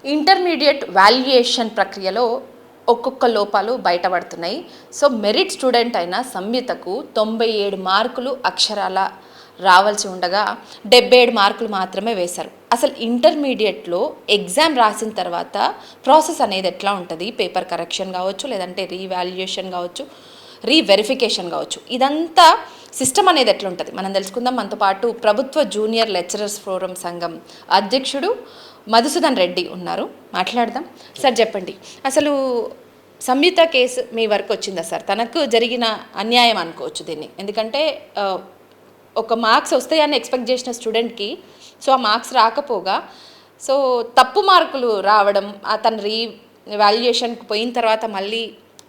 Intermediate valuation ప్రక్రియలో ఒక్కొక్క లోపాలు బయటపడుతున్నాయి. సో మెరిట్ స్టూడెంట్ అయిన సంయుతకు 97 మార్కులు అక్షరాల రావాల్సి ఉండగా 77 మార్కులు మాత్రమే వేశారు. అసలు ఇంటర్మీడియట్లో ఎగ్జామ్ రాసిన తర్వాత ప్రాసెస్ అనేది ఎట్లా ఉంటుంది? పేపర్ కరెక్షన్ కావచ్చు, లేదంటే రీవాల్యుయేషన్ కావచ్చు, రీవెరిఫికేషన్ కావచ్చు, ఇదంతా సిస్టమ్ అనేది ఎట్లా ఉంటుంది మనం తెలుసుకుందాం. మనతో పాటు ప్రభుత్వ జూనియర్ లెక్చరర్స్ ఫోరం సంఘం అధ్యక్షుడు మధుసూదన్ రెడ్డి ఉన్నారు, మాట్లాడదాం. సార్ చెప్పండి, అసలు సంయుత కేసు మీ వరకు వచ్చిందా సార్? తనకు జరిగిన అన్యాయం అనుకోవచ్చు దీన్ని, ఎందుకంటే ఒక మార్క్స్ వస్తాయని ఎక్స్పెక్ట్ చేసిన స్టూడెంట్కి సో ఆ మార్క్స్ రాకపోగా సో తప్పు మార్కులు రావడం, తన రీవాల్యుయేషన్కి పోయిన తర్వాత మళ్ళీ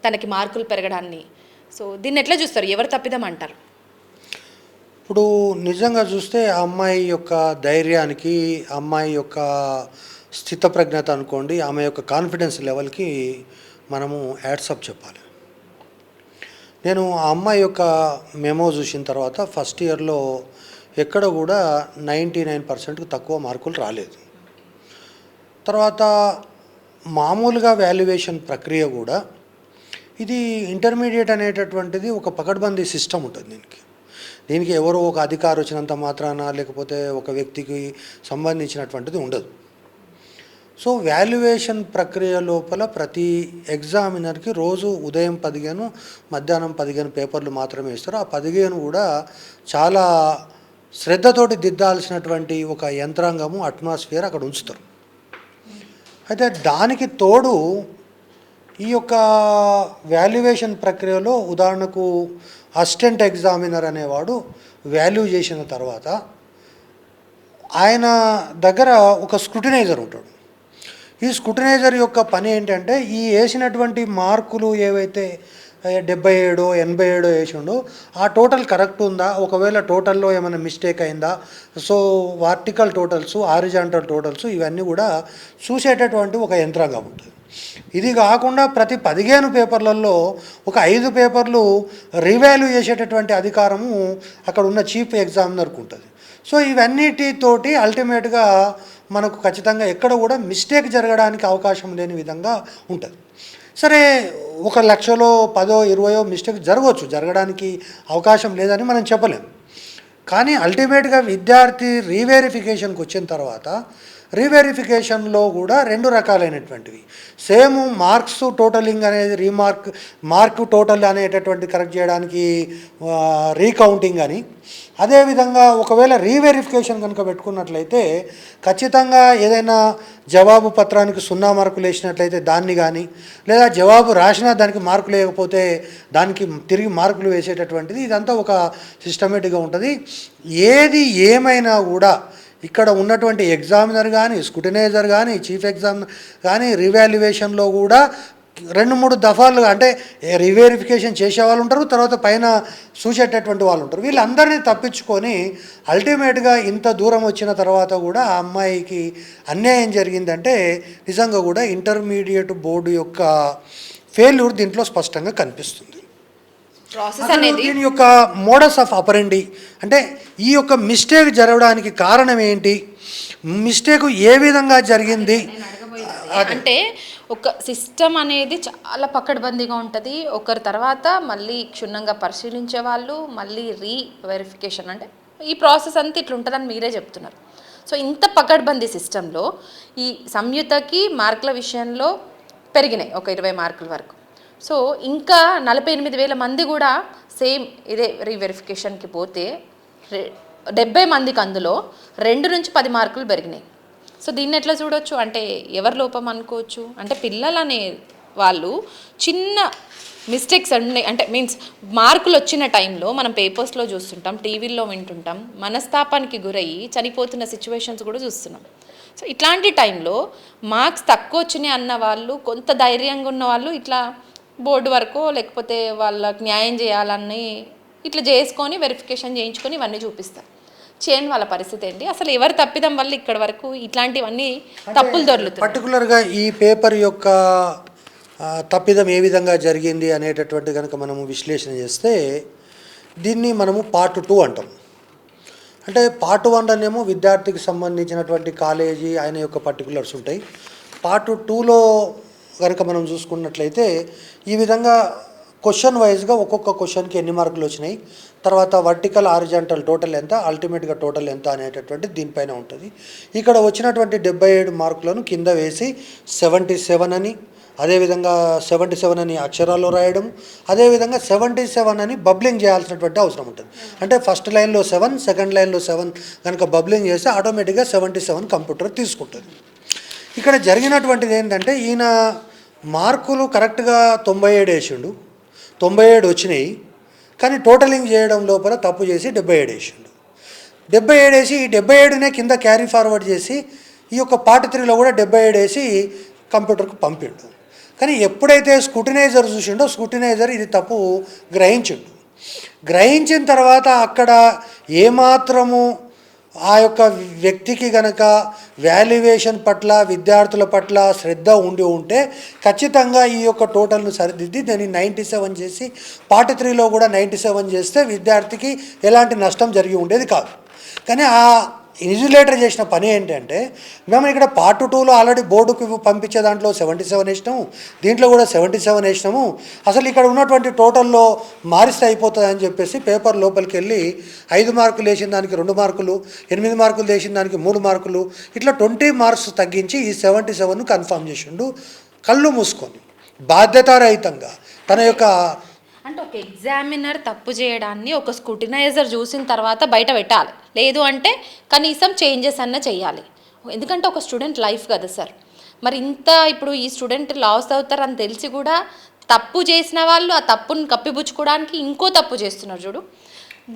తనకి మార్కులు పెరగడాన్ని, సో దీన్ని ఎట్లా చూస్తారు? ఎవరు తప్పిదం అంటారు? ఇప్పుడు నిజంగా చూస్తే ఆ అమ్మాయి యొక్క ధైర్యానికి, అమ్మాయి యొక్క స్థితప్రజ్ఞత అనుకోండి, ఆమె యొక్క కాన్ఫిడెన్స్ లెవెల్కి మనము యాడ్సప్ చెప్పాలి. నేను ఆ అమ్మాయి యొక్క మెమో చూసిన తర్వాత ఫస్ట్ ఇయర్లో ఎక్కడ కూడా 99%కు తక్కువ మార్కులు రాలేదు. తర్వాత మామూలుగా వాల్యుయేషన్ ప్రక్రియ కూడా ఇది ఇంటర్మీడియట్ అనేటటువంటిది ఒక పకడ్బందీ సిస్టమ్ ఉంటుంది. దీనికి ఎవరో ఒక అధికారి వచ్చినంత మాత్రాన లేకపోతే ఒక వ్యక్తికి సంబంధించినటువంటిది ఉండదు. సో వాల్యుయేషన్ ప్రక్రియ లోపల ప్రతి ఎగ్జామినర్కి రోజు ఉదయం 15 మధ్యాహ్నం 15 పేపర్లు మాత్రమే ఇస్తారు. ఆ 15 కూడా చాలా శ్రద్ధతోటి దిద్దాల్సినటువంటి ఒక యంత్రాంగము, అట్మాస్ఫియర్ అక్కడ ఉంచుతారు. అయితే దానికి తోడు ఈ యొక్క వాల్యుయేషన్ ప్రక్రియలో ఉదాహరణకు అసిస్టెంట్ ఎగ్జామినర్ అనేవాడు వాల్యూ చేసిన తర్వాత ఆయన దగ్గర ఒక స్క్రూటినైజర్ ఉంటాడు. ఈ స్క్రూటినైజర్ యొక్క పని ఏంటంటే ఈ వేసినటువంటి మార్కులు ఏవైతే 77 87 వేసిండో ఆ టోటల్ కరెక్ట్ ఉందా, ఒకవేళ టోటల్లో ఏమైనా మిస్టేక్ అయిందా, so vertical totals, horizontal totals ఇవన్నీ కూడా చూసేటటువంటి ఒక యంత్రాంగం ఉంటుంది. ఇది కాకుండా ప్రతి 15 పేపర్లలో ఒక 5 పేపర్లు రివాల్యూ చేసేటటువంటి అధికారము అక్కడ ఉన్న చీఫ్ ఎగ్జామినర్కి ఉంటుంది. సో ఇవన్నిటితోటి అల్టిమేట్గా మనకు ఖచ్చితంగా ఎక్కడ కూడా మిస్టేక్ జరగడానికి అవకాశం లేని విధంగా ఉంటుంది. సరే, 1,00,000లో 10, 20 మిస్టేక్ జరగవచ్చు, జరగడానికి అవకాశం లేదని మనం చెప్పలేం. కానీ అల్టిమేట్గా విద్యార్థి రీవెరిఫికేషన్కి వచ్చిన తర్వాత రీవెరిఫికేషన్లో కూడా 2 రకాలైనటువంటివి, సేమ్ మార్క్స్ టోటలింగ్ అనేది మార్క్ టోటల్ అనేటటువంటి కరెక్ట్ చేయడానికి రీకౌంటింగ్ అని, అదేవిధంగా ఒకవేళ రీవెరిఫికేషన్ కనుక పెట్టుకున్నట్లయితే ఖచ్చితంగా ఏదైనా జవాబు పత్రానికి 0 మార్కులు వేసినట్లయితే దాన్ని కానీ, లేదా జవాబు రాసినా దానికి మార్కులు లేకపోతే దానికి తిరిగి మార్కులు వేసేటటువంటిది, ఇదంతా ఒక సిస్టమేటిక్గా ఉంటుంది. ఏది ఏమైనా కూడా ఇక్కడ ఉన్నటువంటి ఎగ్జామినర్ కానీ, స్క్రూటినైజర్ కానీ, చీఫ్ ఎగ్జామినర్ కానీ రివాల్యుయేషన్లో కూడా 2-3 దఫాలు అంటే రీవెరిఫికేషన్ చేసే వాళ్ళు ఉంటారు, తర్వాత పైన చూసేటటువంటి వాళ్ళు ఉంటారు. వీళ్ళందరినీ తప్పించుకొని అల్టిమేట్గా ఇంత దూరం వచ్చిన తర్వాత కూడా ఆ అమ్మాయికి అన్యాయం జరిగిందంటే నిజంగా కూడా ఇంటర్మీడియట్ బోర్డు యొక్క ఫెయిల్యూర్ దీంట్లో స్పష్టంగా కనిపిస్తుంది. దీని యొక్క మోడస్ ఆఫ్ అపరెండి అంటే ఈ యొక్క మిస్టేక్ జరగడానికి కారణం ఏంటి, మిస్టేక్ ఏ విధంగా జరిగింది అంటే ఒక సిస్టమ్ అనేది చాలా పకడ్బందీగా ఉంటుంది. ఒకరి తర్వాత మళ్ళీ క్షుణ్ణంగా పరిశీలించే వాళ్ళు, మళ్ళీ రీవెరిఫికేషన్, అంటే ఈ ప్రాసెస్ అంతా ఇట్లా ఉంటుందని మీరే చెప్తున్నారు. సో ఇంత పకడ్బందీ సిస్టంలో ఈ సంయుతకి మార్కుల విషయంలో పెరిగినాయి ఒక 20 మార్కుల వరకు. సో ఇంకా 48,000 మంది కూడా సేమ్ ఇదే రీవెరిఫికేషన్కి పోతే 70 మందికి అందులో 2 నుంచి 10 మార్కులు పెరిగినాయి. సో దీన్ని ఎట్లా చూడొచ్చు? అంటే ఎవరి లోపం అనుకోవచ్చు? అంటే పిల్లలనే వాళ్ళు చిన్న మిస్టేక్స్ ఉన్నాయి, అంటే మీన్స్ మార్కులు వచ్చిన టైంలో మనం పేపర్స్లో చూస్తుంటాం, టీవీల్లో వింటుంటాం, మనస్తాపానికి గురయ్యి చనిపోతున్న సిచ్యువేషన్స్ కూడా చూస్తున్నాం. సో ఇట్లాంటి టైంలో మార్క్స్ తక్కువ వచ్చినాయి అన్న వాళ్ళు, కొంత ధైర్యంగా ఉన్న వాళ్ళు ఇట్లా బోర్డు వరకు లేకపోతే వాళ్ళకి న్యాయం చేయాలని ఇట్లా చేసుకొని వెరిఫికేషన్ చేయించుకొని ఇవన్నీ చూపిస్తారు. చేయని వాళ్ళ పరిస్థితి ఏంటి? అసలు ఎవరు తప్పిదం వల్ల ఇక్కడ వరకు ఇట్లాంటివన్నీ తప్పులు దొరుకుతాయి? పర్టికులర్గా ఈ పేపర్ యొక్క తప్పిదం ఏ విధంగా జరిగింది అనేటటువంటి కనుక మనము విశ్లేషణ చేస్తే దీన్ని మనము పార్ట్ 2 అంటాం. అంటే పార్ట్ 1 అనేమో విద్యార్థికి సంబంధించినటువంటి కాలేజీ ఆయన యొక్క పర్టికులర్స్ ఉంటాయి. పార్ట్ 2లో కనుక మనం చూసుకున్నట్లయితే ఈ విధంగా క్వశ్చన్ వైజ్గా ఒక్కొక్క క్వశ్చన్కి ఎన్ని మార్కులు వచ్చినాయి, తర్వాత వర్టికల్ హారిజాంటల్ టోటల్ ఎంత, అల్టిమేట్గా టోటల్ ఎంత అనేటటువంటి దీనిపైన ఉంటుంది. ఇక్కడ వచ్చినటువంటి 77 మార్కులను కింద వేసి 77 అని, అదేవిధంగా 77 అని అక్షరాల్లో రాయడం, అదేవిధంగా 77 అని బబ్లింగ్ చేయాల్సినటువంటి అవసరం ఉంటుంది. అంటే ఫస్ట్ లైన్లో 7, సెకండ్ లైన్లో 7 కనుక బబ్లింగ్ చేస్తే ఆటోమేటిక్గా 77 కంప్యూటర్ తీసుకుంటుంది. ఇక్కడ జరిగినటువంటిది ఏంటంటే ఈయన మార్కులు కరెక్ట్గా 97 వేసిండు, 97 వచ్చినాయి, కానీ టోటలింగ్ చేయడం లోపల తప్పు చేసి 77 వేసిండు. 77 వేసి ఈ 77నే కింద క్యారీ ఫార్వర్డ్ చేసి ఈ యొక్క పార్ట్ 3లో కూడా 77 వేసి కంప్యూటర్కు పంపిండు. కానీ ఎప్పుడైతే స్క్రూటినైజర్ చూసిండో స్క్రూటినైజర్ ఇది తప్పు గ్రహించిండు. గ్రహించిన తర్వాత అక్కడ ఏమాత్రము ఆ యొక్క వ్యక్తికి గనక వాల్యుయేషన్ పట్ల విద్యార్థుల పట్ల శ్రద్ధ ఉండి ఉంటే ఖచ్చితంగా ఈ యొక్క టోటల్ను సరిదిద్ది దాన్ని 97 చేసి పార్ట్ 3లో కూడా 97 చేస్తే విద్యార్థికి ఎలాంటి నష్టం జరిగి ఉండేది కాదు. కానీ ఆ ఇన్విజిలేటర్ చేసిన పని ఏంటంటే మేము ఇక్కడ పార్ట్ 2లో ఆల్రెడీ బోర్డుకు పంపించే దాంట్లో 77 వేసినాము, దీంట్లో కూడా 77 వేసినాము, అసలు ఇక్కడ ఉన్నటువంటి టోటల్లో మారిస్తే అయిపోతుంది అని చెప్పేసి పేపర్ లోపలికి వెళ్ళి 5 మార్కులు వేసిన దానికి 2 మార్కులు, 8 మార్కులు వేసిన దానికి 3 మార్కులు, ఇట్లా 20 మార్క్స్ తగ్గించి ఈ 77ను కన్ఫర్మ్ చేసిండు కళ్ళు మూసుకొని బాధ్యతారహితంగా తన యొక్క. అంటే ఒక ఎగ్జామినర్ తప్పు చేయడాన్ని ఒక స్క్రూటినైజర్ చూసిన తర్వాత బయట పెట్టాలి, లేదు అంటే కనీసం చేంజెస్ అన్న చేయాలి. ఎందుకంటే ఒక స్టూడెంట్ లైఫ్ కదా సార్. మరి ఇంత ఇప్పుడు ఈ స్టూడెంట్ లాస్ అవుతారు అని తెలిసి కూడా తప్పు చేసిన వాళ్ళు ఆ తప్పుని కప్పిపుచ్చుకోవడానికి ఇంకో తప్పు చేస్తున్నారు చూడు.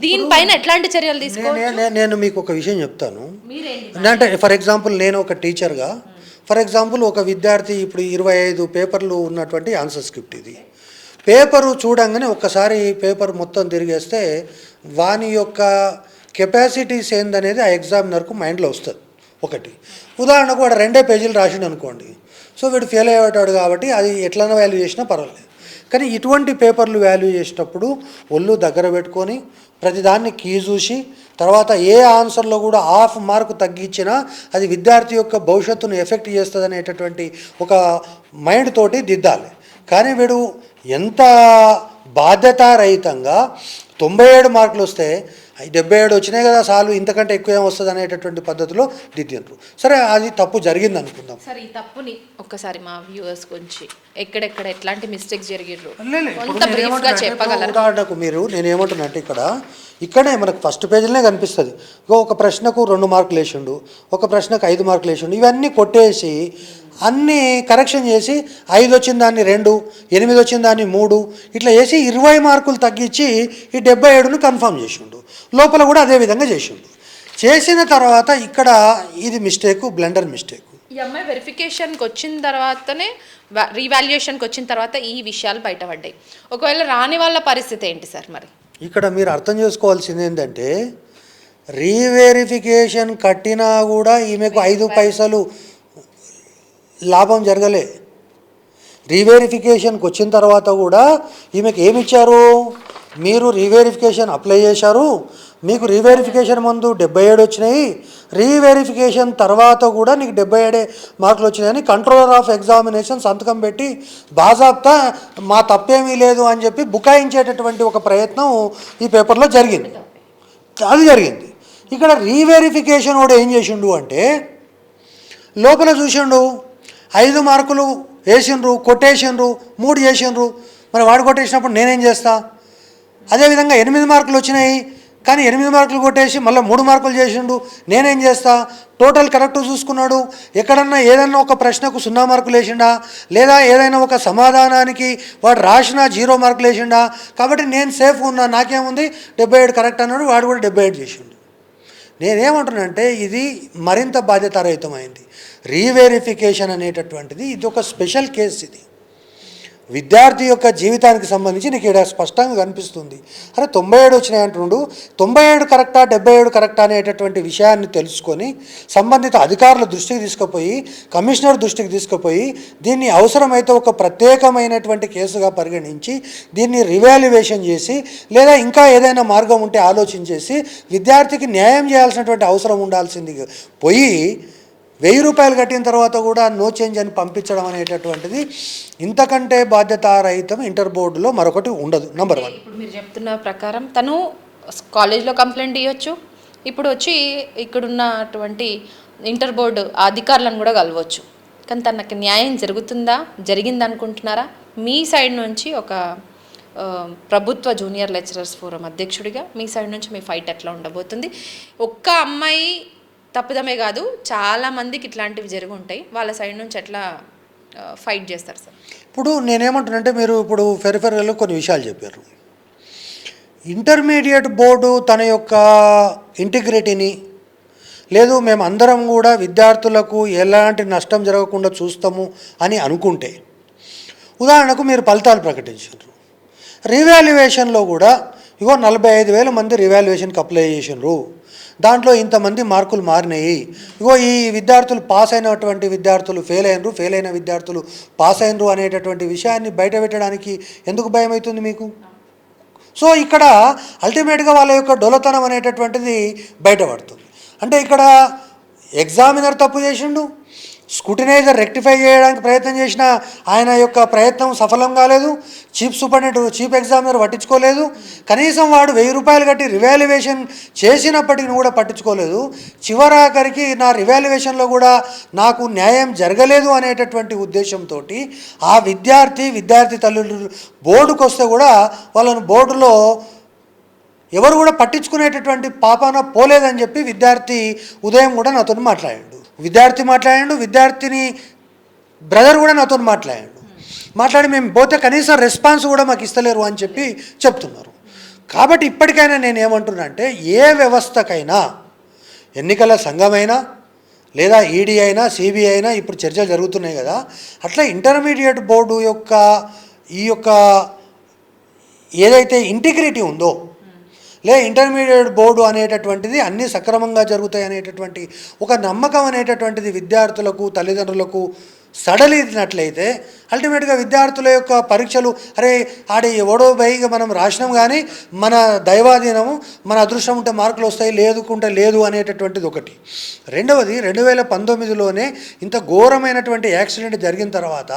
దీనిపైన ఎట్లాంటి చర్యలు తీసుకోవాలి? నేను మీకు ఒక విషయం చెప్తాను. అంటే ఫర్ ఎగ్జాంపుల్ నేను ఒక టీచర్గా, ఫర్ ఎగ్జాంపుల్ ఒక విద్యార్థి ఇప్పుడు 25 పేపర్లు ఉన్నటువంటి ఆన్సర్ స్క్రిప్ట్ ఇది. పేపరు చూడంగానే ఒక్కసారి పేపర్ మొత్తం తిరిగేస్తే వాని యొక్క కెపాసిటీస్ ఏందనేది ఆ ఎగ్జామినర్కు మైండ్లో వస్తుంది. ఒకటి ఉదాహరణకు వాడు 2 పేజీలు రాసిండు అనుకోండి, సో వీడు ఫెయిల్ అయ్యేటాడు కాబట్టి అది ఎట్లైనా వాల్యూ చేసినా పర్వాలేదు. కానీ ఇటువంటి పేపర్లు వాల్యూ చేసేటప్పుడు ఒళ్ళు దగ్గర పెట్టుకొని ప్రతిదాన్ని కీ చూసి తర్వాత ఏ ఆన్సర్లో కూడా హాఫ్ మార్కు తగ్గించినా అది విద్యార్థి యొక్క భవిష్యత్తును ఎఫెక్ట్ చేస్తుంది అనేటటువంటి ఒక మైండ్ తోటి దిద్దాలి. కానీ వీడు ఎంత బాధ్యతారహితంగా 97 మార్కులు వస్తే 77 వచ్చినాయి కదా చాలు, ఇంతకంటే ఎక్కువ ఏం వస్తుంది అనేటటువంటి పద్ధతిలో దిద్దిండ్రు. సరే అది తప్పు జరిగింది అనుకుందాం. సరే ఈ తప్పుని ఒక్కసారి మా వ్యూవర్స్ గురించి ఎక్కడెక్కడ ఎట్లాంటి మిస్టేక్స్ జరిగిర్రు ఉదాహరణకు మీరు నేనేమంటున్నా అంటే ఇక్కడే మనకు ఫస్ట్ పేజీలోనే కనిపిస్తుంది. ఒక ప్రశ్నకు 2 మార్కులు వేసిండు, ఒక ప్రశ్నకు 5 మార్కులు వేసిండు, ఇవన్నీ కొట్టేసి అన్నీ కరెక్షన్ చేసి 5 వచ్చిన దాన్ని 2, 8 వచ్చిన దాన్ని 3 ఇట్లా వేసి 20 మార్కులు తగ్గించి ఈ 77ను కన్ఫర్మ్ చేసిండు. లోపల కూడా అదే విధంగా చేసిండు. చేసిన తర్వాత ఇక్కడ ఇది మిస్టేక్, బ్లెండర్ మిస్టేక్. ఈ అమ్మాయి వెరిఫికేషన్కి వచ్చిన తర్వాతనే రీవాల్యుయేషన్కి వచ్చిన తర్వాత ఈ విషయాలు బయటపడ్డాయి. ఒకవేళ రాని వాళ్ళ పరిస్థితి ఏంటి సార్? మరి ఇక్కడ మీరు అర్థం చేసుకోవాల్సింది ఏంటంటే రీవెరిఫికేషన్ కట్టినా కూడా ఈమెకు 5 పైసలు లాభం జరగలే. రీవెరిఫికేషన్కి వచ్చిన తర్వాత కూడా ఈమెకు ఏమి ఇచ్చారు? మీరు రీవెరిఫికేషన్ అప్లై చేశారు, మీకు రీవెరిఫికేషన్ ముందు 77 వచ్చినాయి, రీవెరిఫికేషన్ తర్వాత కూడా నీకు 77 మార్కులు వచ్చినాయని కంట్రోలర్ ఆఫ్ ఎగ్జామినేషన్ సంతకం పెట్టి బాజాబ్తా మా తప్పేమీ లేదు అని చెప్పి బుకాయించేటటువంటి ఒక ప్రయత్నం ఈ పేపర్లో జరిగింది. అది జరిగింది. ఇక్కడ రీవెరిఫికేషన్ కూడా ఏం చేసిండు అంటే లోపల చూసిండు 5 మార్కులు వేసిండ్రు, కొట్టేసిండ్రు, 3 చేసిండ్రు. మరి వాడు కొట్టేసినప్పుడు నేనేం చేస్తా? అదేవిధంగా 8 మార్కులు వచ్చినాయి, కానీ 8 మార్కులు కొట్టేసి మళ్ళీ 3 మార్కులు చేసిండు, నేనేం చేస్తా? టోటల్ కరెక్ట్ చూసుకున్నాడు. ఎక్కడన్నా ఏదన్నా ఒక ప్రశ్నకు 0 మార్కులు వేసిండా, లేదా ఏదైనా ఒక సమాధానానికి వాడు రాసిన 0 మార్కులు వేసిండా, కాబట్టి నేను సేఫ్ ఉన్నా, నాకేముంది 77 కరెక్ట్ అన్నాడు, వాడు కూడా 77 చేసిండు. నేనేమంటున్నానంటే ఇది మరింత బాధ్యతారహితమైంది. రీవెరిఫికేషన్ అనేటటువంటిది ఇది ఒక స్పెషల్ కేసు. ఇది విద్యార్థి యొక్క జీవితానికి సంబంధించి నీకు ఇక్కడ స్పష్టంగా కనిపిస్తుంది. అరే 97 వచ్చినాయి అంటుండు, 97 కరెక్టా 77 కరెక్టా అనేటటువంటి విషయాన్ని తెలుసుకొని సంబంధిత అధికారుల దృష్టికి తీసుకుపోయి కమిషనర్ దృష్టికి తీసుకుపోయి దీన్ని అవసరమైతే ఒక ప్రత్యేకమైనటువంటి కేసుగా పరిగణించి దీన్ని రివాల్యుయేషన్ చేసి లేదా ఇంకా ఏదైనా మార్గం ఉంటే ఆలోచించేసి విద్యార్థికి న్యాయం చేయాల్సినటువంటి అవసరం ఉండాల్సింది పోయి రూపాయలు కట్టిన తర్వాత కూడా నో చేంజ్ అని పంపించడం అనేటటువంటిది ఇంతకంటే బాధ్యతారహితం ఇంటర్ బోర్డులో మరొకటి ఉండదు. నంబర్ 1. ఇప్పుడు మీరు చెప్తున్న ప్రకారం తను కాలేజ్లో కంప్లైంట్ ఇవ్వచ్చు, ఇప్పుడు వచ్చి ఇక్కడున్నటువంటి ఇంటర్ బోర్డు అధికారులను కూడా కలవచ్చు. కానీ తనకు న్యాయం జరిగింది అనుకుంటున్నారా? మీ సైడ్ నుంచి ఒక ప్రభుత్వ జూనియర్ లెక్చరర్స్ ఫోరం అధ్యక్షుడిగా మీ సైడ్ నుంచి మీ ఫైట్ ఎట్లా ఉండబోతుంది? ఒక్క అమ్మాయి తప్పిదమే కాదు, చాలామందికి ఇట్లాంటివి జరిగి ఉంటాయి. వాళ్ళ సైడ్ నుంచి ఎట్లా ఫైట్ చేస్తారు సార్? ఇప్పుడు నేనేమంటున్నానంటే, మీరు ఇప్పుడు ఫెరిఫెరల్లో కొన్ని విషయాలు చెప్పారు. ఇంటర్మీడియట్ బోర్డు తన యొక్క ఇంటిగ్రిటీని, లేదు మేము అందరం కూడా విద్యార్థులకు ఎలాంటి నష్టం జరగకుండా చూస్తాము అని అనుకుంటే, ఉదాహరణకు మీరు ఫలితాలు ప్రకటించారు, రీవాల్యుయేషన్లో కూడా ఇగో 45,000 మంది రీవాల్యుయేషన్కి అప్లై చేసినారు, దాంట్లో ఇంతమంది మార్కులు మారినాయి, ఇగో ఈ విద్యార్థులు పాస్ అయినటువంటి విద్యార్థులు ఫెయిల్ అయిన విద్యార్థులు పాస్ అయినరు అనేటటువంటి విషయాన్ని బయట పెట్టడానికి ఎందుకు భయం అవుతుంది మీకు? సో ఇక్కడ అల్టిమేట్గా వాళ్ళ యొక్క డొలతనం అనేటటువంటిది బయటపడుతుంది. అంటే ఇక్కడ ఎగ్జామినర్ తప్పు చేసిండు, స్క్రూటినైజర్ రెక్టిఫై చేయడానికి ప్రయత్నం చేసిన ఆయన యొక్క ప్రయత్నం సఫలం కాలేదు, చీఫ్ ఎగ్జామినర్ పట్టించుకోలేదు, కనీసం వాడు 1000 రూపాయలు కట్టి రివాల్యుయేషన్ చేసినప్పటికీ కూడా పట్టించుకోలేదు. చివరాఖరికి నా రివాల్యుయేషన్లో కూడా నాకు న్యాయం జరగలేదు అనేటటువంటి ఉద్దేశంతో ఆ విద్యార్థి తల్లులు బోర్డుకు వస్తే కూడా వాళ్ళను బోర్డులో ఎవరు కూడా పట్టించుకునేటటువంటి పాపాన పోలేదని చెప్పి విద్యార్థి ఉదయం కూడా నాతో మాట్లాడాడు, విద్యార్థిని బ్రదర్ కూడా నాతో మాట్లాడి మేము పోతే కనీసం రెస్పాన్స్ కూడా మాకు ఇస్తలేరు అని చెప్పి చెప్తున్నారు. కాబట్టి ఇప్పటికైనా నేను ఏమంటున్నా అంటే, ఏ వ్యవస్థకైనా, ఎన్నికల సంఘమైనా లేదా ఈడీ అయినా సిబిఐ అయినా ఇప్పుడు చర్చలు జరుగుతున్నాయి కదా, అట్లా ఇంటర్మీడియట్ బోర్డు యొక్క ఈ యొక్క ఏదైతే ఇంటిగ్రిటీ ఉందో, ఇంటర్మీడియట్ బోర్డు అనేటటువంటిది అన్నీ సక్రమంగా జరుగుతాయి అనేటటువంటి ఒక నమ్మకం అనేటటువంటిది విద్యార్థులకు తల్లిదండ్రులకు సడలినట్లయితే అల్టిమేట్గా విద్యార్థుల యొక్క పరీక్షలు ఎవడో బైగా మనం రాసినాం కానీ మన దైవాధీనము, మన అదృష్టం ఉంటే మార్కులు వస్తాయి, లేదుకుంటే లేదు అనేటటువంటిది ఒకటి. రెండవది, 2019లోనే ఇంత ఘోరమైనటువంటి యాక్సిడెంట్ జరిగిన తర్వాత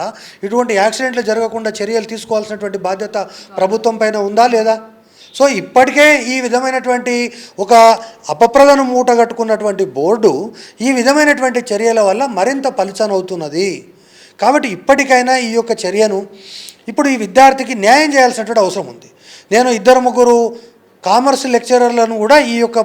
ఇటువంటి యాక్సిడెంట్లు జరగకుండా చర్యలు తీసుకోవాల్సినటువంటి బాధ్యత ప్రభుత్వం పైన ఉందా లేదా? సో ఇప్పటికే ఈ విధమైనటువంటి ఒక అపప్రదను మూట కట్టుకున్నటువంటి బోర్డు ఈ విధమైనటువంటి చర్యల వల్ల మరింత పలుచనవుతున్నది. కాబట్టి ఇప్పటికైనా ఈ యొక్క చర్యను ఇప్పుడు ఈ విద్యార్థికి న్యాయం చేయాల్సినటువంటి అవసరం ఉంది. నేను 2-3 కామర్స్ లెక్చరర్లను కూడా ఈ యొక్క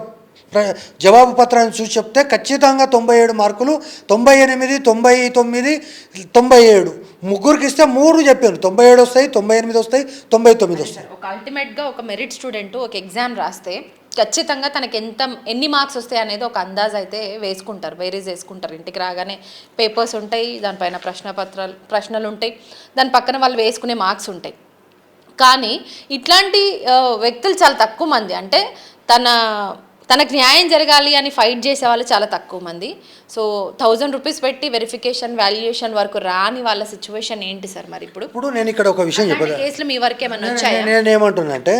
జవాబు పత్రాన్ని చూసి చెప్తే ఖచ్చితంగా 97 మార్కులు, 98, 99, 97 ముగ్గురికి ఇస్తే 3 చెప్పాను, 97 వస్తాయి, 98 వస్తాయి, 99 వస్తాయి. ఒక అల్టిమేట్గా ఒక మెరిట్ స్టూడెంట్ ఒక ఎగ్జామ్ రాస్తే ఖచ్చితంగా తనకి ఎన్ని మార్క్స్ వస్తాయి అనేది ఒక అందాజ్ అయితే వేరీజ్ వేసుకుంటారు. ఇంటికి రాగానే పేపర్స్ ఉంటాయి, దానిపైన ప్రశ్నలు ఉంటాయి, దాని పక్కన వాళ్ళు వేసుకునే మార్క్స్ ఉంటాయి. కానీ ఇట్లాంటి వ్యక్తులు చాలా తక్కువ మంది, అంటే తనకు న్యాయం జరగాలి అని ఫైట్ చేసే వాళ్ళు చాలా తక్కువ మంది. సో 1000 రూపీస్ పెట్టి వెరిఫికేషన్ వాల్యుయేషన్ వరకు రాని వాళ్ళ సిచ్యువేషన్ ఏంటి సార్? మరి ఇప్పుడు నేను ఇక్కడ ఒక విషయం చెప్పాలి, కేసులు మీ వరకు ఏమైనా వచ్చాయా? నేనేమంటున్నానంటే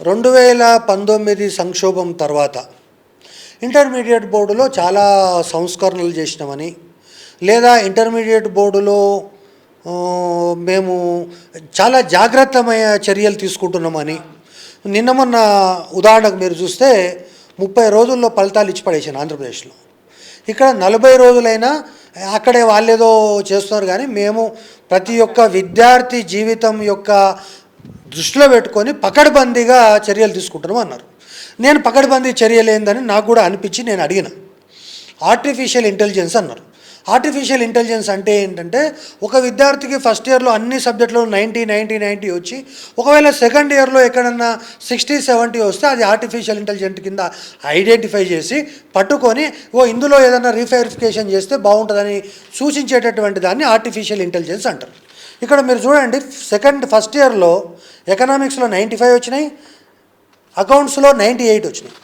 2019 సంక్షోభం తర్వాత ఇంటర్మీడియట్ బోర్డులో చాలా సంస్కరణలు చేసినామని, లేదా ఇంటర్మీడియట్ బోర్డులో మేము చాలా జాగ్రత్తమైన చర్యలు తీసుకుంటున్నామని, నిన్న మొన్న ఉదాహరణకు మీరు చూస్తే 30 రోజుల్లో ఫలితాలు ఇచ్చి పడేసాను ఆంధ్రప్రదేశ్లో. ఇక్కడ 40 రోజులైనా అక్కడే వాళ్ళేదో చేస్తున్నారు, కానీ మేము ప్రతి ఒక్క విద్యార్థి జీవితం యొక్క దృష్టిలో పెట్టుకొని పకడ్బందీగా చర్యలు తీసుకుంటున్నాం అన్నారు. నేను పకడ్బందీ చర్యలు ఏందని నాకు కూడా అనిపించి నేను అడిగిన. ఆర్టిఫిషియల్ ఇంటెలిజెన్స్ అన్నారు. ఆర్టిఫిషియల్ ఇంటెలిజెన్స్ అంటే ఏంటంటే, ఒక విద్యార్థికి ఫస్ట్ ఇయర్లో అన్ని సబ్జెక్టులో 90 వచ్చి ఒకవేళ సెకండ్ ఇయర్లో ఎక్కడన్నా 60-70 వస్తే అది ఆర్టిఫిషియల్ ఇంటెలిజెన్స్ కింద ఐడెంటిఫై చేసి పట్టుకొని ఇందులో ఏదైనా రీవెరిఫికేషన్ చేస్తే బాగుంటుందని సూచించేటటువంటి దాన్ని ఆర్టిఫిషియల్ ఇంటెలిజెన్స్ అంటారు. ఇక్కడ మీరు చూడండి, ఫస్ట్ ఇయర్లో ఎకనామిక్స్లో 95 వచ్చినాయి, అకౌంట్స్లో 98 వచ్చినాయి.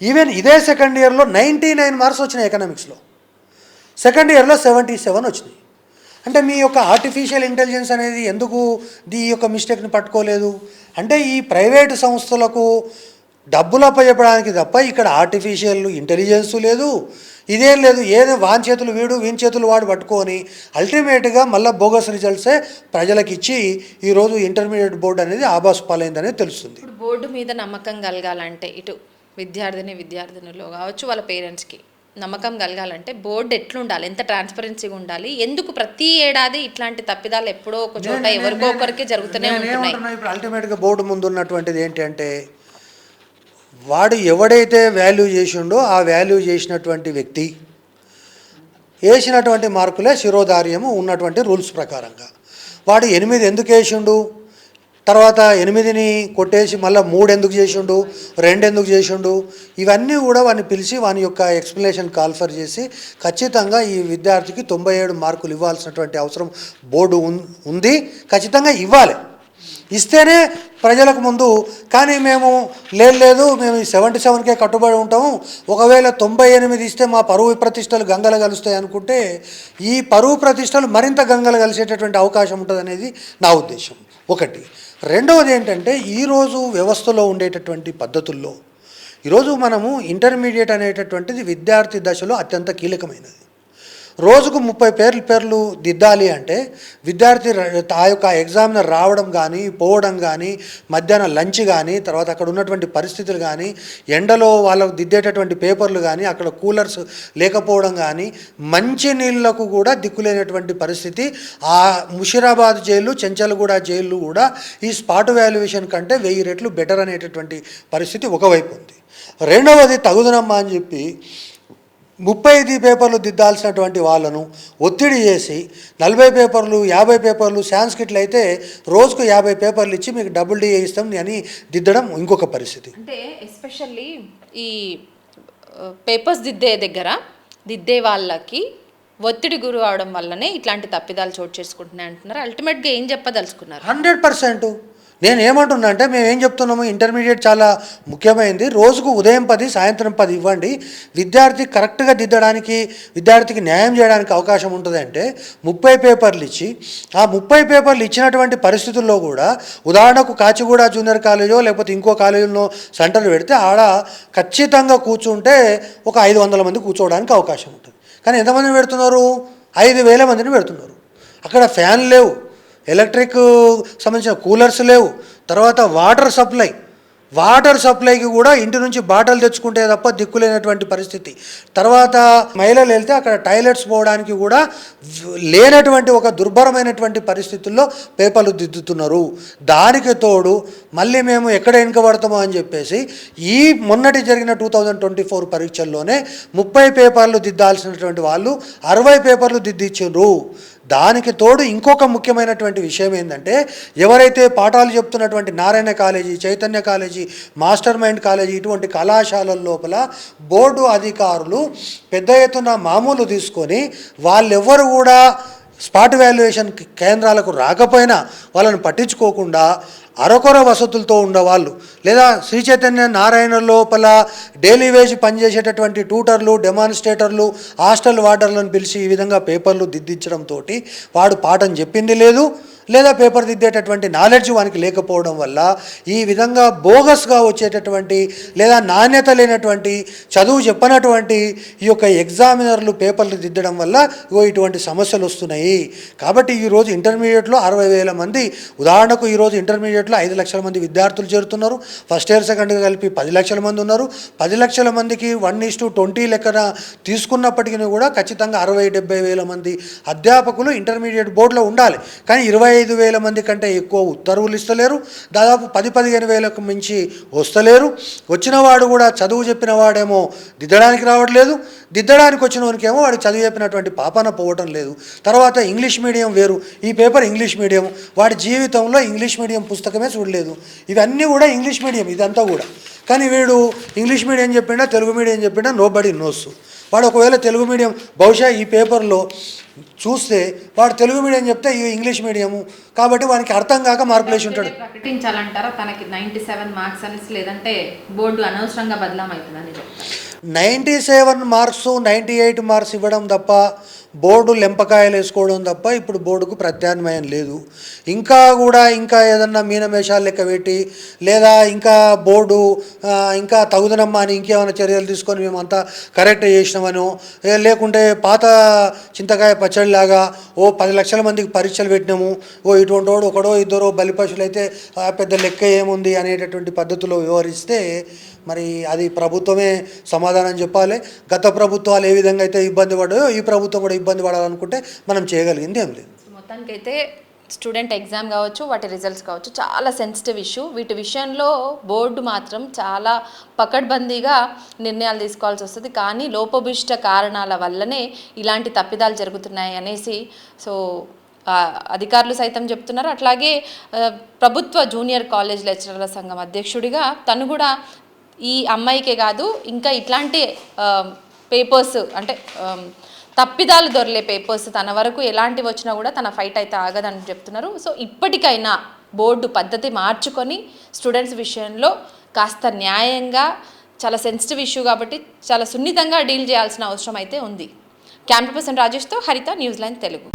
ఈవెన్ ఇదే సెకండ్ ఇయర్లో 99 మార్క్స్ వచ్చినాయి ఎకనామిక్స్లో, సెకండ్ ఇయర్లో 77 వచ్చినాయి. అంటే మీ యొక్క ఆర్టిఫిషియల్ ఇంటెలిజెన్స్ అనేది ఎందుకు ఈ యొక్క మిస్టేక్ని పట్టుకోలేదు అంటే, ఈ ప్రైవేటు సంస్థలకు డబ్బులు అప్పచెప్పడానికి తప్ప ఇక్కడ ఆర్టిఫిషియల్ ఇంటెలిజెన్స్ లేదు, ఇదేం లేదు, ఏదో వాని చేతులు వీడు వీని చేతులు వాడు పట్టుకొని అల్టిమేట్గా మళ్ళీ బోగస్ రిజల్ట్సే ప్రజలకు ఇచ్చి ఈరోజు ఇంటర్మీడియట్ బోర్డు అనేది ఆబాస్ పాలైందనేది తెలుస్తుంది. ఇప్పుడు బోర్డు మీద నమ్మకం కలగాలంటే ఇటు విద్యార్థినులు కావచ్చు, వాళ్ళ పేరెంట్స్కి నమ్మకం కలగాలంటే బోర్డు ఎట్లుండాలి, ఎంత ట్రాన్స్పరెన్సీగా ఉండాలి, ఎందుకు ప్రతి ఏడాది ఇట్లాంటి తప్పిదాలు ఎప్పుడో ఒక చోట ఎవరికో ఒకరికి జరుగుతూనే ఉంటున్నాయి? ఇప్పుడు అల్టిమేట్గా బోర్డు ముందు ఉన్నటువంటిది ఏంటంటే, వాడు ఎవడైతే వాల్యూ చేసిండో ఆ వాల్యూ చేసినటువంటి వ్యక్తి వేసినటువంటి మార్కులే శిరోధార్యము ఉన్నటువంటి రూల్స్ ప్రకారంగా. వాడు 8 ఎందుకు వేసిండు, తర్వాత 8ని కొట్టేసి మళ్ళీ 3 ఎందుకు చేసిండు, 2 ఎందుకు చేసిండు, ఇవన్నీ కూడా వాడిని పిలిచి వాని యొక్క ఎక్స్ప్లెనేషన్ కాల్ఫర్ చేసి ఖచ్చితంగా ఈ విద్యార్థికి 97 మార్కులు ఇవ్వాల్సినటువంటి అవసరం బోర్డు ఉంది, ఖచ్చితంగా ఇవ్వాలి. ఇస్తేనే ప్రజలకు ముందు. కానీ మేము లేదు మేము 77కే కట్టుబడి ఉంటాము, ఒకవేళ 98 ఇస్తే మా పరువు ప్రతిష్టలు గంగలు కలుస్తాయి అనుకుంటే ఈ పరువు ప్రతిష్టలు మరింత గంగలు కలిసేటటువంటి అవకాశం ఉంటుంది అనేది నా ఉద్దేశం. ఒకటి. రెండవది ఏంటంటే, ఈరోజు వ్యవస్థలో ఉండేటటువంటి పద్ధతుల్లో ఈరోజు మనము ఇంటర్మీడియట్ అనేటటువంటిది విద్యార్థి దశలో అత్యంత కీలకమైనది. రోజుకు 30 పేర్లు దిద్దాలి అంటే విద్యార్థి ఆ యొక్క ఎగ్జామినర్ రావడం కానీ, పోవడం కానీ, మధ్యాహ్నం లంచ్ కానీ, తర్వాత అక్కడ ఉన్నటువంటి పరిస్థితులు కానీ, ఎండలో వాళ్ళకు దిద్దేటటువంటి పేపర్లు కానీ, అక్కడ కూలర్స్ లేకపోవడం కానీ, మంచి నీళ్లకు కూడా దిక్కులేనటువంటి పరిస్థితి. ఆ ముషిరాబాద్ జైలు, చెంచల్గూడ జైలు కూడా ఈ స్పాట్ వాల్యుయేషన్ కంటే 1000 రెట్లు బెటర్ అనేటటువంటి పరిస్థితి ఒకవైపు ఉంది. రెండవది, తగుదనమ్మా అని చెప్పి 30 పేపర్లు దిద్దాల్సినటువంటి వాళ్ళను ఒత్తిడి చేసి 40 పేపర్లు, 50 పేపర్లు, సాంస్క్రిట్లు అయితే రోజుకు 50 పేపర్లు ఇచ్చి మీకు డబుల్ డిఏ ఇస్తాం అని దిద్దడం ఇంకొక పరిస్థితి. అంటే ఎస్పెషల్లీ ఈ పేపర్స్ దిద్దే వాళ్ళకి ఒత్తిడి గురి అవడం వల్లనే ఇట్లాంటి తప్పిదాలు చోటు చేసుకుంటున్నాయి అంటున్నారు. అల్టిమేట్గా ఏం చెప్పదలుచుకున్నారు? 100%. నేను ఏమంటున్నా అంటే, మేము ఏం చెప్తున్నాము, ఇంటర్మీడియట్ చాలా ముఖ్యమైనది. రోజుకు ఉదయం 10, సాయంత్రం 10 ఇవ్వండి. విద్యార్థి కరెక్ట్గా దిద్దడానికి, విద్యార్థికి న్యాయం చేయడానికి అవకాశం ఉంటుంది. అంటే 30 పేపర్లు ఇచ్చి, ఆ 30 పేపర్లు ఇచ్చినటువంటి పరిస్థితుల్లో కూడా, ఉదాహరణకు కాచిగూడ జూనియర్ కాలేజో లేకపోతే ఇంకో కాలేజీలో సెంటర్ పెడితే ఆడ ఖచ్చితంగా కూర్చుంటే ఒక 500 మంది కూర్చోవడానికి అవకాశం ఉంటుంది. కానీ ఎంతమందిని పెడుతున్నారు? 5000 మందిని పెడుతున్నారు. అక్కడ ఫ్యాన్ లేవు, ఎలక్ట్రిక్ సంబంధించిన కూలర్స్ లేవు, తర్వాత వాటర్ సప్లైకి కూడా ఇంటి నుంచి బాటలు తెచ్చుకుంటే తప్ప దిక్కులేనటువంటి పరిస్థితి. తర్వాత మహిళలు వెళ్తే అక్కడ టాయిలెట్స్ పోవడానికి కూడా లేనటువంటి ఒక దుర్భరమైనటువంటి పరిస్థితుల్లో పేపర్లు దిద్దుతున్నారు. దానికి తోడు మళ్ళీ మేము ఎక్కడ వెనుకబడతామో అని చెప్పేసి ఈ మొన్నటి జరిగిన 2024 పరీక్షల్లోనే 30 పేపర్లు దిద్దాల్సినటువంటి వాళ్ళు 60 పేపర్లు దిద్దిచ్చారు. దానికి తోడు ఇంకొక ముఖ్యమైనటువంటి విషయం ఏంటంటే, ఎవరైతే పాఠాలు చెప్తున్నటువంటి Narayana college, Chaitanya college, master mind college ఇటువంటి కళాశాలల లోపల బోర్డు అధికారులు పెద్ద ఎత్తున మామూలు తీసుకొని వాళ్ళెవ్వరు కూడా స్పాట్ వాల్యుయేషన్ కేంద్రాలకు రాకపోయినా వాళ్ళని పట్టించుకోకుండా అరకొర వసతులతో ఉండేవాళ్ళు, లేదా శ్రీ చైతన్య నారాయణ లోపల డైలీ వేజ్ పనిచేసేటటువంటి ట్యూటర్లు, డెమాన్స్ట్రేటర్లు, హాస్టల్ వార్డర్లను పిలిచి ఈ విధంగా పేపర్లు దిద్దించడంతో వాడు పాఠం చెప్పింది లేదు, లేదా పేపర్ దిద్దేటటువంటి నాలెడ్జ్ వానికి లేకపోవడం వల్ల ఈ విధంగా బోగస్గా వచ్చేటటువంటి లేదా నాణ్యత లేనటువంటి చదువు చెప్పనటువంటి ఈ యొక్క ఎగ్జామినర్లు పేపర్లు దిద్దడం వల్ల ఇటువంటి సమస్యలు వస్తున్నాయి. కాబట్టి ఈరోజు ఇంటర్మీడియట్లో 60,000 మంది, ఉదాహరణకు ఈరోజు ఇంటర్మీడియట్లో 5 లక్షల మంది విద్యార్థులు చేరుతున్నారు. ఫస్ట్ ఇయర్ సెకండ్ ఇయర్ కలిపి 10 లక్షల మంది ఉన్నారు. 10 లక్షల మందికి 1:20 లెక్కన తీసుకున్నప్పటికీ కూడా ఖచ్చితంగా 60-70 వేల మంది అధ్యాపకులు ఇంటర్మీడియట్ బోర్డులో ఉండాలి. కానీ 25,000 మంది కంటే ఎక్కువ ఉత్తర్వులు ఇస్తలేరు. దాదాపు 10-15 వేలకు మించి వస్తలేరు. వచ్చిన వాడు కూడా చదువు చెప్పిన వాడేమో దిద్దడానికి రావట్లేదు, దిద్దడానికి వచ్చిన వానికేమో వాడు చదువు చెప్పినటువంటి పాపన పోవటం లేదు. తర్వాత ఇంగ్లీష్ మీడియం వేరు, ఈ పేపర్ ఇంగ్లీష్ మీడియం, వాడి జీవితంలో ఇంగ్లీష్ మీడియం పుస్తకమే చూడలేదు. ఇవన్నీ కూడా ఇంగ్లీష్ మీడియం ఇదంతా కూడా. కానీ వీడు ఇంగ్లీష్ మీడియం చెప్పిండా, తెలుగు మీడియం చెప్పిండా, నోబడీ నోస్. వాడు ఒకవేళ తెలుగు మీడియం బహుశా ఈ పేపర్లో చూస్తే వాడు తెలుగు మీడియం చెప్తే ఈ ఇంగ్లీష్ మీడియము కాబట్టి వానికి అర్థం కాక మార్కులు వేసి ఉంటాడు. ప్రకటించాలంటారా తనకి 97 మార్క్స్ అనేసి, లేదంటే బోర్డు అనవసరంగా బదలామవుతుందని చెప్తారు? 97 మార్క్స్ 98 మార్క్స్ ఇవ్వడం తప్ప, బోర్డు లెంపకాయలు వేసుకోవడం తప్ప ఇప్పుడు బోర్డుకు ప్రత్యామ్నాయం లేదు. ఇంకా ఏదన్నా మీనమేషాలు లెక్క పెట్టి, లేదా ఇంకా బోర్డు ఇంకా తగుదనమ్మా అని ఇంకేమైనా చర్యలు తీసుకొని మేమంతా కరెక్ట్ చేసినామనో, లేకుంటే పాత చింతకాయ పచ్చడిలాగా 10 లక్షల మందికి పరీక్షలు పెట్టినాము, ఇటువంటి వాడు ఒకడో ఇద్దరో బలిపశులు అయితే పెద్ద లెక్క ఏముంది అనేటటువంటి పద్ధతిలో వ్యవహరిస్తే మరి అది ప్రభుత్వమే సమాధానం చెప్పాలి. గత ప్రభుత్వాలు ఏ విధంగా అయితే ఇబ్బంది పడ్డాయో ఈ ప్రభుత్వం కూడా ఇబ్బంది పడాలనుకుంటే మనం చేయగలిగింది ఏం లేదు. మొత్తానికైతే స్టూడెంట్ ఎగ్జామ్ కావచ్చు, వాటి రిజల్ట్స్ కావచ్చు, చాలా సెన్సిటివ్ ఇష్యూ. వీటి విషయంలో బోర్డు మాత్రం చాలా పకడ్బందీగా నిర్ణయాలు తీసుకోవాల్సి వస్తుంది. కానీ లోపభూయిష్ట కారణాల వల్లనే ఇలాంటి తప్పిదాలు జరుగుతున్నాయి అనేసి అధికారులు సైతం చెప్తున్నారు. అట్లాగే ప్రభుత్వ జూనియర్ కాలేజ్ లెక్చరర్ల సంఘం అధ్యక్షుడిగా తను కూడా ఈ అమ్మాయికే కాదు, ఇంకా ఇట్లాంటి పేపర్స్ అంటే తప్పిదాలు దొరలే పేపర్స్ తన వరకు ఎలాంటివి వచ్చినా కూడా తన ఫైట్ అయితే ఆగదని చెప్తున్నారు. సో ఇప్పటికైనా బోర్డు పద్ధతి మార్చుకొని స్టూడెంట్స్ విషయంలో కాస్త న్యాయంగా, చాలా సెన్సిటివ్ ఇష్యూ కాబట్టి చాలా సున్నితంగా డీల్ చేయాల్సిన అవసరం అయితే ఉంది. కెమెరా పర్సన్ రాజేష్తో హరిత, న్యూస్ లైన్ తెలుగు.